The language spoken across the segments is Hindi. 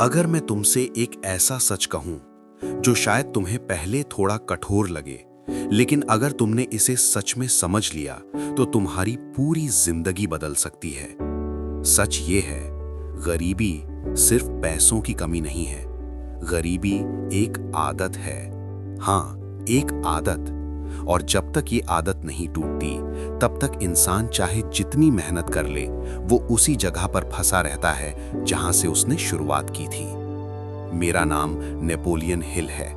अगर मैं तुमसे एक ऐसा सच कहूं जो शायद तुम्हें पहले थोड़ा कठोर लगे, लेकिन अगर तुमने इसे सच में समझ लिया तो तुम्हारी पूरी जिंदगी बदल सकती है। सच ये है, गरीबी सिर्फ पैसों की कमी नहीं है। गरीबी एक आदत है। हाँ, एक आदत। और जब तक ये आदत नहीं टूटती, तब तक इंसान चाहे जितनी मेहनत कर ले, वो उसी जगह पर फंसा रहता है जहां से उसने शुरुआत की थी। मेरा नाम नेपोलियन हिल है।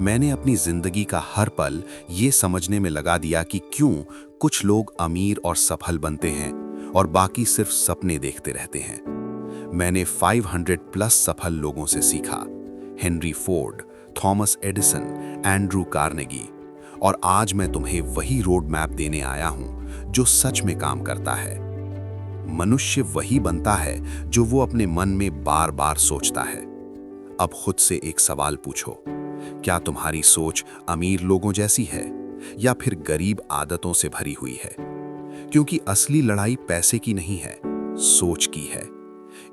मैंने अपनी जिंदगी का हर पल ये समझने में लगा दिया कि क्यों कुछ लोग अमीर और सफल बनते हैं और बाकी सिर्फ सपने देखते रहते हैं। मैंने 500 प्लस सफल लोगों से सीखा, Henry Ford, Thomas Edison, Andrew Carnegie. और आज मैं तुम्हें वही रोड मैप देने आया हूं जो सच में काम करता है। मनुष्य वही बनता है जो वो अपने मन में बार बार सोचता है। अब खुद से एक सवाल पूछो, क्या तुम्हारी सोच अमीर लोगों जैसी है या फिर गरीब आदतों से भरी हुई है? क्योंकि असली लड़ाई पैसे की नहीं है, सोच की है।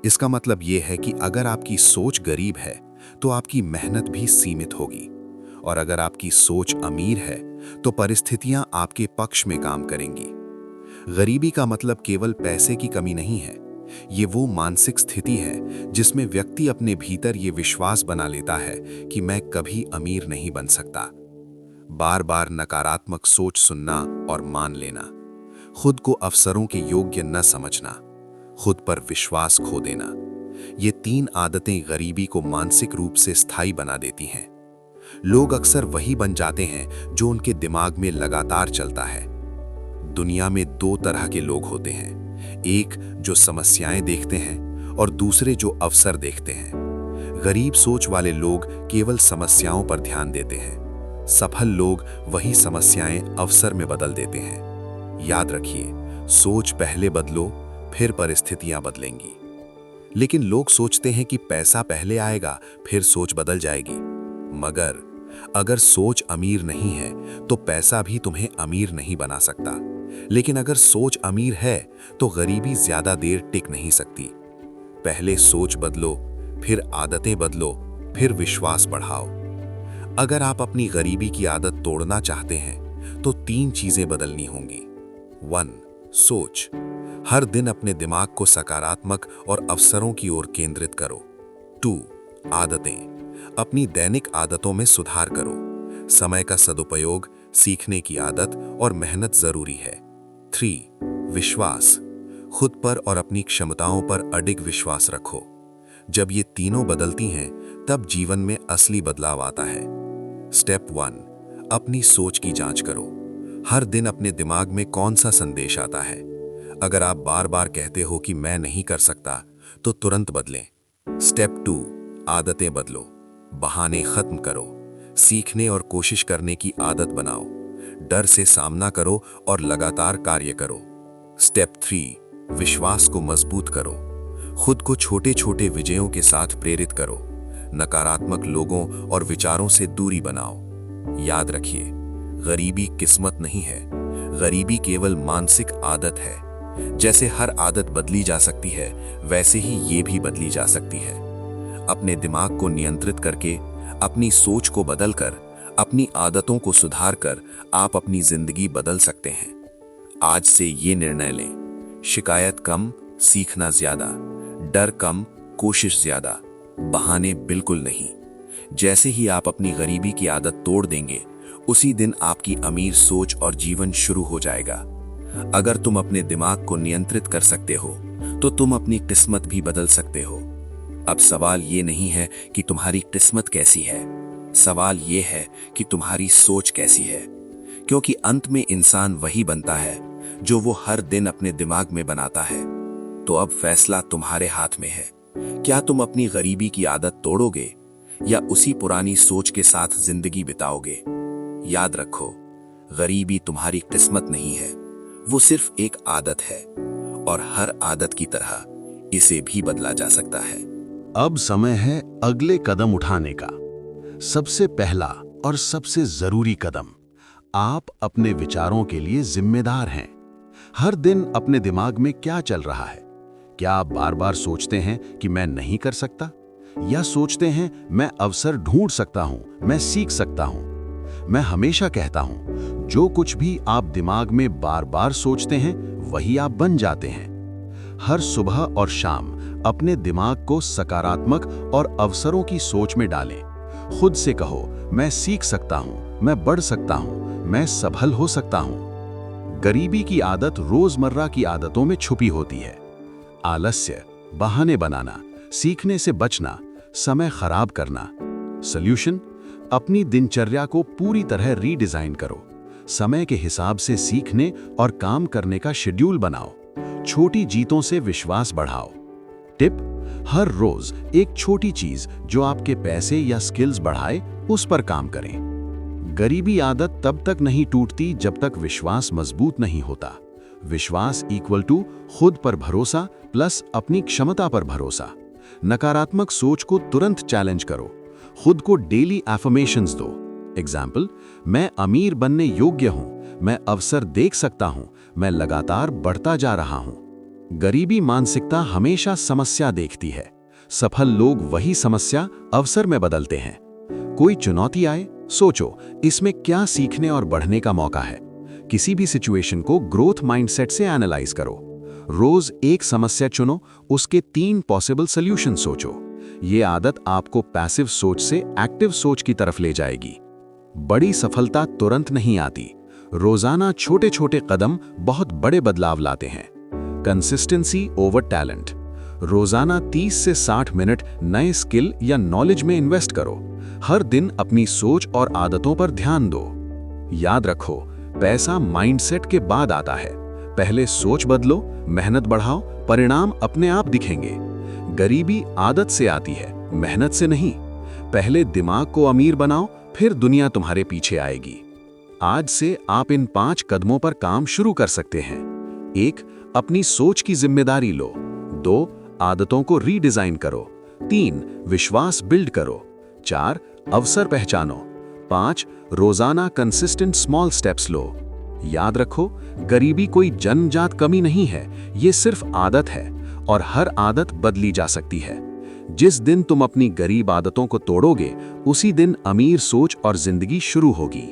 इसका मतलब यह है कि अगर आपकी सोच गरीब है तो आपकी मेहनत भी सीमित होगी, और अगर आपकी सोच अमीर है तो परिस्थितियां आपके पक्ष में काम करेंगी। गरीबी का मतलब केवल पैसे की कमी नहीं है, ये वो मानसिक स्थिति है जिसमें व्यक्ति अपने भीतर ये विश्वास बना लेता है कि मैं कभी अमीर नहीं बन सकता। बार बार नकारात्मक सोच सुनना और मान लेना, खुद को अवसरों के योग्य न समझना, खुद पर विश्वास खो देना, ये 3 आदतें गरीबी को मानसिक रूप से स्थायी बना देती हैं। लोग अक्सर वही बन जाते हैं जो उनके दिमाग में लगातार चलता है। दुनिया में 2 तरह के लोग होते हैं, एक जो समस्याएं देखते हैं और दूसरे जो अवसर देखते हैं। गरीब सोच वाले लोग केवल समस्याओं पर ध्यान देते हैं, सफल लोग वही समस्याएं अवसर में बदल देते हैं। याद रखिए, सोच पहले बदलो, फिर परिस्थितियां बदलेंगी। लेकिन लोग सोचते हैं कि पैसा पहले आएगा फिर सोच बदल जाएगी। मगर अगर सोच अमीर नहीं है तो पैसा भी तुम्हें अमीर नहीं बना सकता। लेकिन अगर सोच अमीर है तो गरीबी ज्यादा देर टिक नहीं सकती। पहले सोच बदलो, फिर आदतें बदलो, फिर विश्वास बढ़ाओ। अगर आप अपनी गरीबी की आदत तोड़ना चाहते हैं तो 3 चीजें बदलनी होंगी। 1. सोच। हर दिन अपने दिमाग को सकारात्मक और अवसरों की ओर केंद्रित करो। 2. आदतें। अपनी दैनिक आदतों में सुधार करो। समय का सदुपयोग, सीखने की आदत और मेहनत जरूरी है। 3. विश्वास। खुद पर और अपनी क्षमताओं पर अडिग विश्वास रखो। जब ये तीनों बदलती हैं, तब जीवन में असली बदलाव आता है। स्टेप 1. अपनी सोच की जांच करो। हर दिन अपने दिमाग में कौन सा संदेश आता है। अगर आप बार बार कहते हो कि मैं नहीं कर सकता, तो तुरंत बदलें। स्टेप 2. आदतें बदलो। बहाने खत्म करो। सीखने और कोशिश करने की आदत बनाओ। डर से सामना करो और लगातार कार्य करो। स्टेप 3. विश्वास को मजबूत करो। खुद को छोटे छोटे विजयों के साथ प्रेरित करो। नकारात्मक लोगों और विचारों से दूरी बनाओ। याद रखिए, गरीबी किस्मत नहीं है, गरीबी केवल मानसिक आदत है। जैसे हर आदत बदली जा सकती है, वैसे ही ये भी बदली जा सकती है। अपने दिमाग को नियंत्रित करके, अपनी सोच को बदलकर, अपनी आदतों को सुधारकर आप अपनी जिंदगी बदल सकते हैं। आज से ये निर्णय लें, शिकायत कम, सीखना ज्यादा, डर कम, कोशिश ज्यादा, बहाने बिल्कुल नहीं। जैसे ही आप अपनी गरीबी की आदत तोड़ देंगे, उसी दिन आपकी अमीर सोच और जीवन शुरू हो जाएगा। अगर तुम अपने दिमाग को नियंत्रित कर सकते हो तो तुम अपनी किस्मत भी बदल सकते हो। अब सवाल ये नहीं है कि तुम्हारी किस्मत कैसी है, सवाल ये है कि तुम्हारी सोच कैसी है। क्योंकि अंत में इंसान वही बनता है जो वो हर दिन अपने दिमाग में बनाता है। तो अब फैसला तुम्हारे हाथ में है। क्या तुम अपनी गरीबी की आदत तोड़ोगे या उसी पुरानी सोच के साथ जिंदगी बिताओगे? याद रखो, गरीबी तुम्हारी किस्मत नहीं है, वो सिर्फ एक आदत है, और हर आदत की तरह इसे भी बदला जा सकता है। अब समय है अगले कदम उठाने का। सबसे पहला और सबसे जरूरी कदम, आप अपने विचारों के लिए जिम्मेदार हैं। हर दिन अपने दिमाग में क्या चल रहा है? क्या आप बार बार सोचते हैं कि मैं नहीं कर सकता? या सोचते हैं मैं अवसर ढूंढ सकता हूं, मैं सीख सकता हूं। मैं हमेशा कहता हूं, जो कुछ भी आप दिमाग में बार बार सोचते हैं वही आप बन जाते हैं। हर सुबह और शाम अपने दिमाग को सकारात्मक और अवसरों की सोच में डालें। खुद से कहो, मैं सीख सकता हूं, मैं बढ़ सकता हूं, मैं सफल हो सकता हूं। गरीबी की आदत रोजमर्रा की आदतों में छुपी होती है। आलस्य, बहाने बनाना, सीखने से बचना, समय खराब करना। सॉल्यूशन, अपनी दिनचर्या को पूरी तरह रीडिजाइन करो। समय के हिसाब से सीखने और काम करने का शेड्यूल बनाओ। छोटी जीतों से विश्वास बढ़ाओ। टिप, हर रोज एक छोटी चीज जो आपके पैसे या स्किल्स बढ़ाए उस पर काम करें। गरीबी आदत तब तक नहीं टूटती जब तक विश्वास मजबूत नहीं होता। विश्वास इक्वल टू खुद पर भरोसा प्लस अपनी क्षमता पर भरोसा। नकारात्मक सोच को तुरंत चैलेंज करो। खुद को डेली एफर्मेशंस दो। एग्जाम्पल, मैं अमीर बनने योग्य हूं, मैं अवसर देख सकता हूं, मैं लगातार बढ़ता जा रहा हूं। गरीबी मानसिकता हमेशा समस्या देखती है। सफल लोग वही समस्या अवसर में बदलते हैं। कोई चुनौती आए, सोचो इसमें क्या सीखने और बढ़ने का मौका है। किसी भी सिचुएशन को ग्रोथ माइंडसेट से एनालाइज करो। रोज एक समस्या चुनो, उसके 3 पॉसिबल सॉल्यूशन सोचो। ये आदत आपको पैसिव सोच से एक्टिव सोच की तरफ ले जाएगी। बड़ी सफलता तुरंत नहीं आती। रोजाना छोटे छोटे कदम बहुत बड़े बदलाव लाते हैं। Consistency over talent. रोजाना 30 से 60 मिनट नए स्किल या नॉलेज में इन्वेस्ट करो। हर दिन अपनी सोच और आदतों पर ध्यान दो। याद रखो, पैसा माइंडसेट के बाद आता है। पहले सोच बदलो, मेहनत बढ़ाओ, परिणाम अपने आप दिखेंगे। गरीबी आदत से आती है, मेहनत से नहीं। पहले दिमाग को अमीर बनाओ, फिर दुनिया तुम्हारे पीछे आएगी। आज से आप इन 5 कदमों पर काम शुरू कर सकते हैं। 1. अपनी सोच की जिम्मेदारी लो। 2. आदतों को रीडिजाइन करो। 3. विश्वास बिल्ड करो। 4. अवसर पहचानो। 5. रोजाना कंसिस्टेंट स्मॉल स्टेप्स लो। याद रखो, गरीबी कोई जन्मजात कमी नहीं है, ये सिर्फ आदत है और हर आदत बदली जा सकती है। जिस दिन तुम अपनी गरीब आदतों को तोड़ोगे, उसी दिन अमीर सोच और जिंदगी शुरू होगी।